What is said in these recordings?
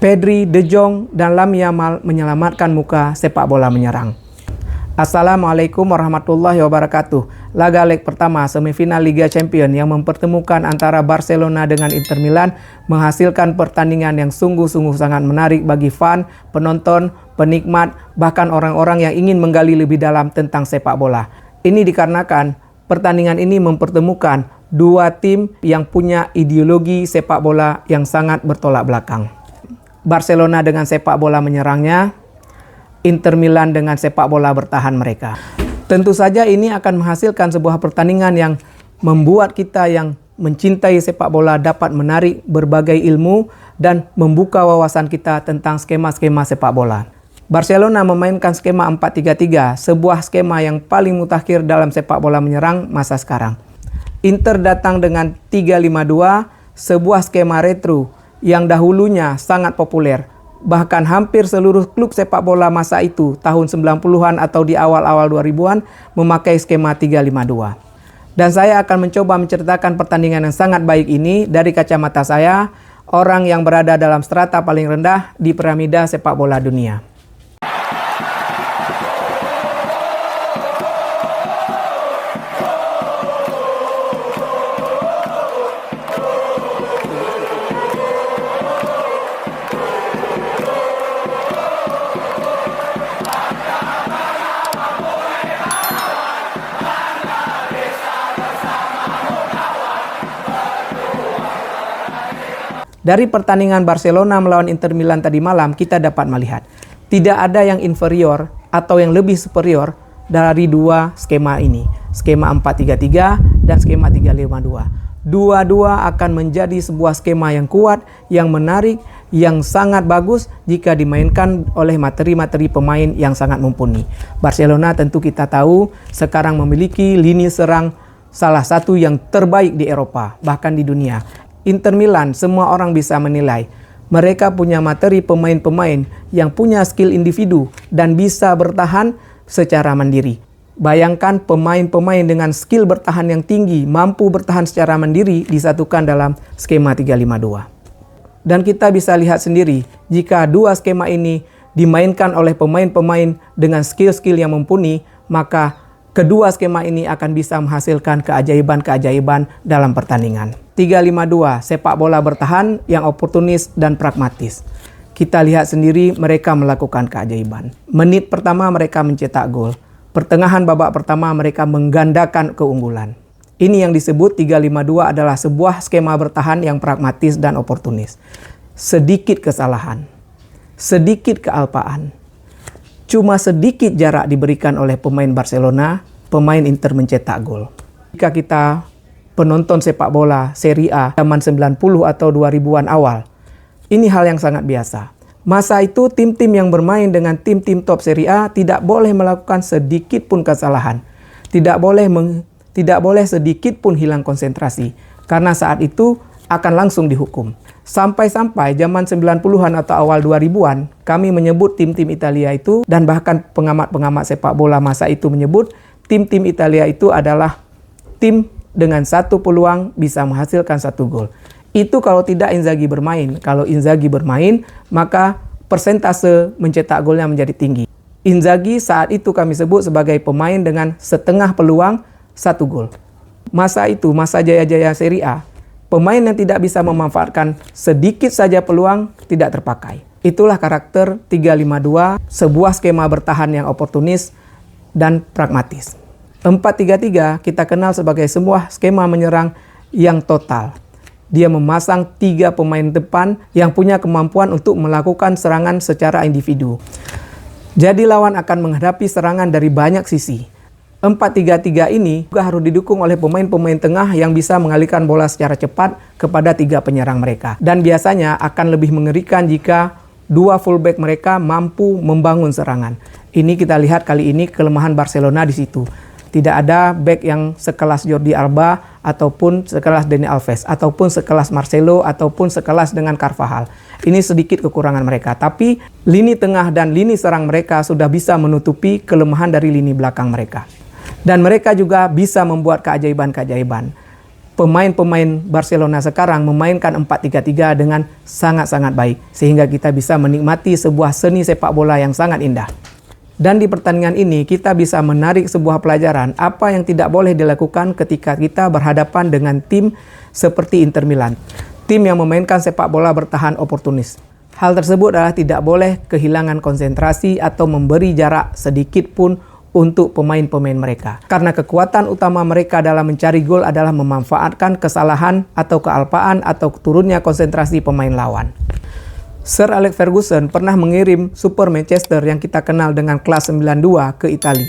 Pedri, De Jong, dan Lamine Yamal menyelamatkan muka sepak bola menyerang. Assalamualaikum warahmatullahi wabarakatuh. Laga leg pertama semifinal Liga Champions yang mempertemukan antara Barcelona dengan Inter Milan menghasilkan pertandingan yang sungguh-sungguh sangat menarik bagi fan, penonton, penikmat, bahkan orang-orang yang ingin menggali lebih dalam tentang sepak bola. Ini dikarenakan pertandingan ini mempertemukan dua tim yang punya ideologi sepak bola yang sangat bertolak belakang. Barcelona dengan sepak bola menyerangnya, Inter Milan dengan sepak bola bertahan mereka. Tentu saja ini akan menghasilkan sebuah pertandingan yang membuat kita yang mencintai sepak bola dapat menarik berbagai ilmu dan membuka wawasan kita tentang skema-skema sepak bola. Barcelona memainkan skema 4-3-3, sebuah skema yang paling mutakhir dalam sepak bola menyerang masa sekarang. Inter datang dengan 3-5-2, sebuah skema retro yang dahulunya sangat populer. Bahkan hampir seluruh klub sepak bola masa itu, tahun 90-an atau di awal-awal 2000-an, memakai skema 3-5-2. Dan saya akan mencoba menceritakan pertandingan yang sangat baik ini dari kacamata saya, orang yang berada dalam strata paling rendah di piramida sepak bola dunia. Dari pertandingan Barcelona melawan Inter Milan tadi malam, kita dapat melihat tidak ada yang inferior atau yang lebih superior dari dua skema ini. Skema 4-3-3 dan skema 3-5-2. Dua-dua akan menjadi sebuah skema yang kuat, yang menarik, yang sangat bagus jika dimainkan oleh materi-materi pemain yang sangat mumpuni. Barcelona tentu kita tahu sekarang memiliki lini serang salah satu yang terbaik di Eropa, bahkan di dunia. Inter Milan semua orang bisa menilai. Mereka punya materi pemain-pemain yang punya skill individu dan bisa bertahan secara mandiri. Bayangkan pemain-pemain dengan skill bertahan yang tinggi, mampu bertahan secara mandiri disatukan dalam skema 3-5-2. Dan kita bisa lihat sendiri, jika dua skema ini dimainkan oleh pemain-pemain dengan skill-skill yang mumpuni, maka kedua skema ini akan bisa menghasilkan keajaiban-keajaiban dalam pertandingan. 3-5-2, sepak bola bertahan yang oportunis dan pragmatis. Kita lihat sendiri mereka melakukan keajaiban. Menit pertama mereka mencetak gol. Pertengahan babak pertama mereka menggandakan keunggulan. Ini yang disebut 3-5-2 adalah sebuah skema bertahan yang pragmatis dan oportunis. Sedikit kesalahan, sedikit kealpaan. Cuma sedikit jarak diberikan oleh pemain Barcelona, pemain Inter mencetak gol. Jika kita penonton sepak bola Serie A zaman 90 atau 2000-an awal, ini hal yang sangat biasa. Masa itu tim-tim yang bermain dengan tim-tim top Serie A tidak boleh melakukan sedikit pun kesalahan. Tidak boleh sedikit pun hilang konsentrasi, karena saat itu akan langsung dihukum. Sampai-sampai zaman 90-an atau awal 2000-an, kami menyebut tim-tim Italia itu, dan bahkan pengamat-pengamat sepak bola masa itu menyebut tim-tim Italia itu adalah tim dengan satu peluang bisa menghasilkan satu gol. Itu kalau tidak Inzaghi bermain. Kalau Inzaghi bermain, maka persentase mencetak golnya menjadi tinggi. Inzaghi saat itu kami sebut sebagai pemain dengan setengah peluang satu gol. Masa itu, masa jaya-jaya Serie A, pemain yang tidak bisa memanfaatkan sedikit saja peluang tidak terpakai. Itulah karakter 3-5-2, sebuah skema bertahan yang oportunis dan pragmatis. 4-3-3 kita kenal sebagai sebuah skema menyerang yang total. Dia memasang 3 pemain depan yang punya kemampuan untuk melakukan serangan secara individu. Jadi lawan akan menghadapi serangan dari banyak sisi. 4-3-3 ini juga harus didukung oleh pemain-pemain tengah yang bisa mengalihkan bola secara cepat kepada 3 penyerang mereka. Dan biasanya akan lebih mengerikan jika 2 fullback mereka mampu membangun serangan. Ini kita lihat kali ini kelemahan Barcelona di situ. Tidak ada back yang sekelas Jordi Alba ataupun sekelas Dani Alves ataupun sekelas Marcelo ataupun sekelas dengan Carvajal. Ini sedikit kekurangan mereka, tapi lini tengah dan lini serang mereka sudah bisa menutupi kelemahan dari lini belakang mereka. Dan mereka juga bisa membuat keajaiban-keajaiban. pemain-pemain Barcelona sekarang memainkan 4-3-3 dengan sangat-sangat baik, sehingga kita bisa menikmati sebuah seni sepak bola yang sangat indah. Dan di pertandingan ini kita bisa menarik sebuah pelajaran apa yang tidak boleh dilakukan ketika kita berhadapan dengan tim seperti Inter Milan, tim yang memainkan sepak bola bertahan oportunis. Hal tersebut adalah tidak boleh kehilangan konsentrasi atau memberi jarak sedikit pun untuk pemain-pemain mereka. Karena kekuatan utama mereka dalam mencari gol adalah memanfaatkan kesalahan atau kealpaan atau turunnya konsentrasi pemain lawan. Sir Alex Ferguson pernah mengirim Super Manchester yang kita kenal dengan kelas 92 ke Italia.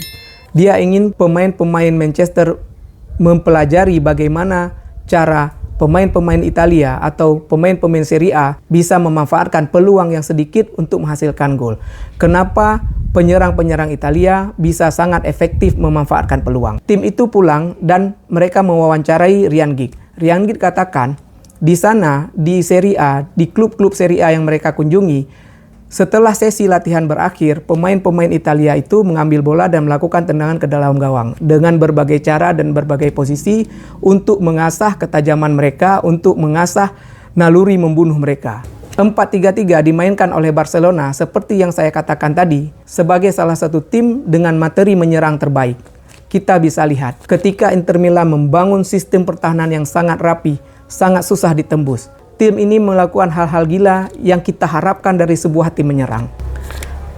Dia ingin pemain-pemain Manchester mempelajari bagaimana cara pemain-pemain Italia atau pemain-pemain Serie A bisa memanfaatkan peluang yang sedikit untuk menghasilkan gol. Kenapa penyerang-penyerang Italia bisa sangat efektif memanfaatkan peluang? Tim itu pulang dan mereka mewawancarai Ryan Giggs. Ryan Giggs katakan, di sana, di Serie A, di klub-klub Serie A yang mereka kunjungi, setelah sesi latihan berakhir, pemain-pemain Italia itu mengambil bola dan melakukan tendangan ke dalam gawang dengan berbagai cara dan berbagai posisi untuk mengasah ketajaman mereka, untuk mengasah naluri membunuh mereka. 4-3-3 dimainkan oleh Barcelona seperti yang saya katakan tadi, sebagai salah satu tim dengan materi menyerang terbaik. Kita bisa lihat ketika Inter Milan membangun sistem pertahanan yang sangat rapi, sangat susah ditembus. Tim ini melakukan hal-hal gila yang kita harapkan dari sebuah tim menyerang.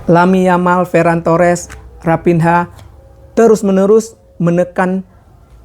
Lamine Yamal, Ferran Torres, Raphinha terus-menerus menekan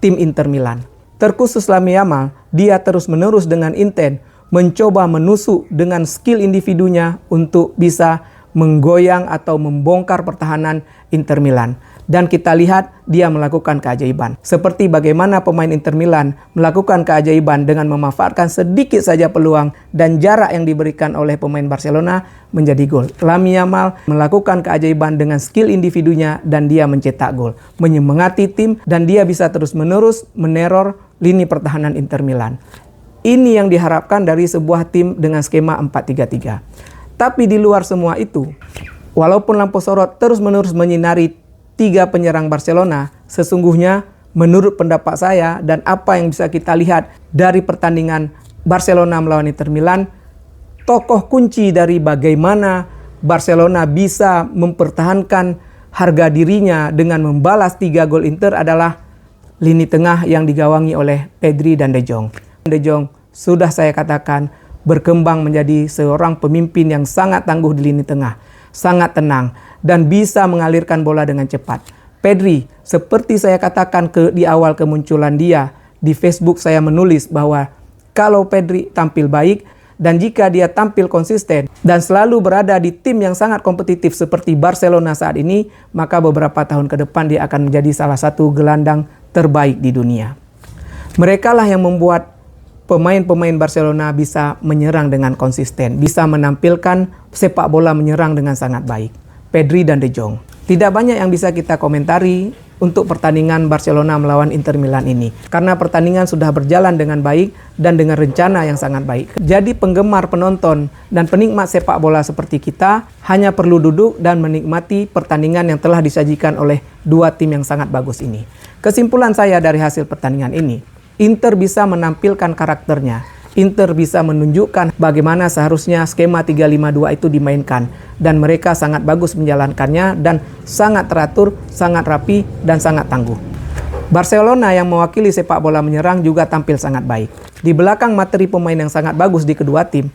tim Inter Milan. Terkhusus Lamine Yamal, dia terus-menerus dengan intent mencoba menusuk dengan skill individunya untuk bisa menggoyang atau membongkar pertahanan Inter Milan. Dan kita lihat dia melakukan keajaiban. Seperti bagaimana pemain Inter Milan melakukan keajaiban dengan memanfaatkan sedikit saja peluang dan jarak yang diberikan oleh pemain Barcelona menjadi gol. Lamine Yamal melakukan keajaiban dengan skill individunya dan dia mencetak gol. Menyemangati tim dan dia bisa terus-menerus meneror lini pertahanan Inter Milan. Ini yang diharapkan dari sebuah tim dengan skema 4-3-3. Tapi di luar semua itu, walaupun lampu sorot terus-menerus menyinari 3 penyerang Barcelona, sesungguhnya menurut pendapat saya dan apa yang bisa kita lihat dari pertandingan Barcelona melawan Inter Milan, tokoh kunci dari bagaimana Barcelona bisa mempertahankan harga dirinya dengan membalas 3 gol Inter adalah lini tengah yang digawangi oleh Pedri dan De Jong. De Jong sudah saya katakan berkembang menjadi seorang pemimpin yang sangat tangguh di lini tengah, sangat tenang, dan bisa mengalirkan bola dengan cepat. Pedri, seperti saya katakan di awal kemunculan dia, di Facebook saya menulis bahwa kalau Pedri tampil baik, dan jika dia tampil konsisten, dan selalu berada di tim yang sangat kompetitif seperti Barcelona saat ini, maka beberapa tahun ke depan dia akan menjadi salah satu gelandang terbaik di dunia. Mereka lah yang membuat pemain-pemain Barcelona bisa menyerang dengan konsisten, bisa menampilkan sepak bola menyerang dengan sangat baik. Pedri dan De Jong. Tidak banyak yang bisa kita komentari untuk pertandingan Barcelona melawan Inter Milan ini, karena pertandingan sudah berjalan dengan baik dan dengan rencana yang sangat baik. Jadi penggemar, penonton, dan penikmat sepak bola seperti kita hanya perlu duduk dan menikmati pertandingan yang telah disajikan oleh 2 tim yang sangat bagus ini. Kesimpulan saya dari hasil pertandingan ini, Inter bisa menampilkan karakternya. Inter bisa menunjukkan bagaimana seharusnya skema 3-5-2 itu dimainkan. Dan mereka sangat bagus menjalankannya dan sangat teratur, sangat rapi, dan sangat tangguh. Barcelona yang mewakili sepak bola menyerang juga tampil sangat baik. Di belakang materi pemain yang sangat bagus di kedua tim,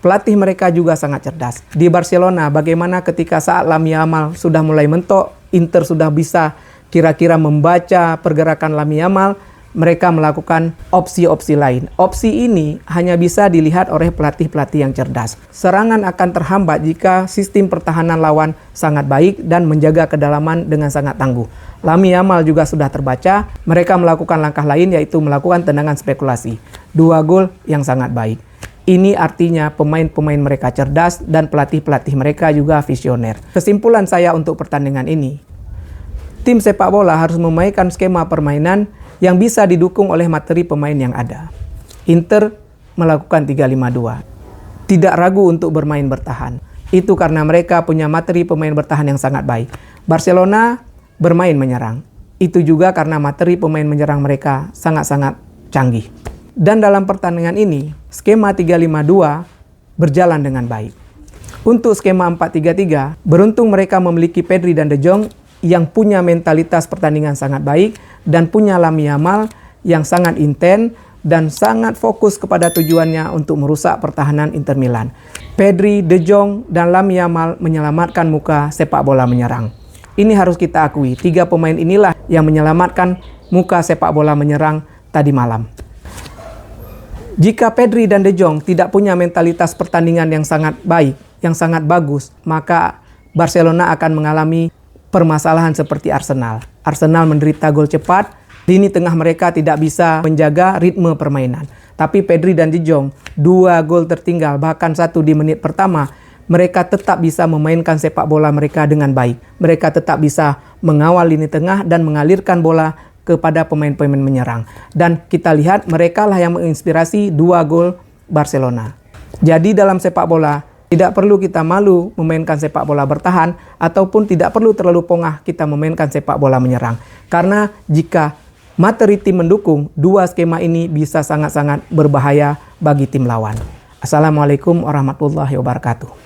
pelatih mereka juga sangat cerdas. Di Barcelona, bagaimana ketika saat Lamine Yamal sudah mulai mentok, Inter sudah bisa kira-kira membaca pergerakan Lamine Yamal, mereka melakukan opsi-opsi lain. Opsi ini hanya bisa dilihat oleh pelatih-pelatih yang cerdas. Serangan akan terhambat jika sistem pertahanan lawan sangat baik dan menjaga kedalaman dengan sangat tangguh. Lamine Yamal juga sudah terbaca, mereka melakukan langkah lain yaitu melakukan tendangan spekulasi. 2 gol yang sangat baik. Ini artinya pemain-pemain mereka cerdas dan pelatih-pelatih mereka juga visioner. Kesimpulan saya untuk pertandingan ini, tim sepak bola harus memainkan skema permainan yang bisa didukung oleh materi pemain yang ada. Inter melakukan 3-5-2. Tidak ragu untuk bermain bertahan. Itu karena mereka punya materi pemain bertahan yang sangat baik. Barcelona bermain menyerang. Itu juga karena materi pemain menyerang mereka sangat-sangat canggih. Dan dalam pertandingan ini, skema 3-5-2 berjalan dengan baik. Untuk skema 4-3-3, beruntung mereka memiliki Pedri dan De Jong yang punya mentalitas pertandingan sangat baik dan punya Lamine Yamal yang sangat intens dan sangat fokus kepada tujuannya untuk merusak pertahanan Inter Milan. Pedri, De Jong, dan Lamine Yamal menyelamatkan muka sepak bola menyerang. Ini harus kita akui, 3 pemain inilah yang menyelamatkan muka sepak bola menyerang tadi malam. Jika Pedri dan De Jong tidak punya mentalitas pertandingan yang sangat baik, yang sangat bagus, maka Barcelona akan mengalami permasalahan seperti Arsenal. Arsenal menderita gol cepat, lini tengah mereka tidak bisa menjaga ritme permainan. Tapi Pedri dan De Jong, 2 gol tertinggal, bahkan 1 di menit pertama, mereka tetap bisa memainkan sepak bola mereka dengan baik. Mereka tetap bisa mengawal lini tengah dan mengalirkan bola kepada pemain-pemain menyerang. Dan kita lihat mereka lah yang menginspirasi 2 gol Barcelona. Jadi dalam sepak bola, tidak perlu kita malu memainkan sepak bola bertahan, ataupun tidak perlu terlalu pongah kita memainkan sepak bola menyerang. Karena jika materi tim mendukung, 2 skema ini bisa sangat-sangat berbahaya bagi tim lawan. Assalamualaikum warahmatullahi wabarakatuh.